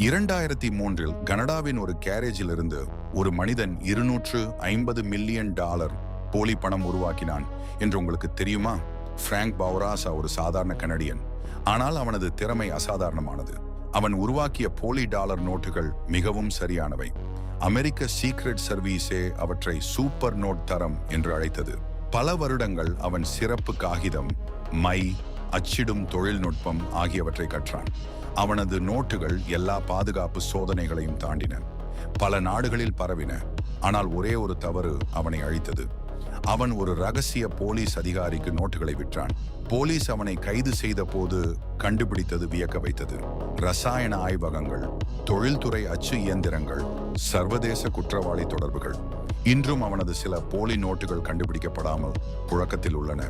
2003 கனடாவின் ஒரு கேரேஜில் இருந்து ஒரு மனிதன் 250 மில்லியன் டாலர் போலி பணம் உருவாக்கினான் என்று உங்களுக்கு தெரியுமா? பிராங்க் பவுராசா ஒரு சாதாரண கனடியன், ஆனால் அவனது திறமை அசாதாரணமானது. அவன் உருவாக்கிய போலி டாலர் நோட்டுகள் மிகவும் சரியானவை. அமெரிக்க சீக்ரெட் சர்வீஸே அவற்றை சூப்பர் நோட் தரம் என்று அழைத்தது. பல வருடங்கள் அவன் சிறப்பு காகிதம், மை, அச்சிடும் தொழில்நுட்பம் ஆகியவற்றை கற்றான். அவனது நோட்டுகள் எல்லா பாதுகாப்பு சோதனைகளையும் தாண்டின, பல நாடுகளில் பரவின. ஆனால் ஒரே ஒரு தவறு அவனை அழித்தது. அவன் ஒரு ரகசிய போலீஸ் அதிகாரிக்கு நோட்டுகளை விற்றான். போலீஸ் அவனை கைது செய்த போது கண்டுபிடித்தது வியக்க வைத்தது. ரசாயன ஆய்வகங்கள், தொழில்துறை அச்சு இயந்திரங்கள், சர்வதேச குற்றவாளி தொடர்புகள். இன்றும் அவனது சில போலி நோட்டுகள் கண்டுபிடிக்கப்படாமல் புழக்கத்தில் உள்ளன.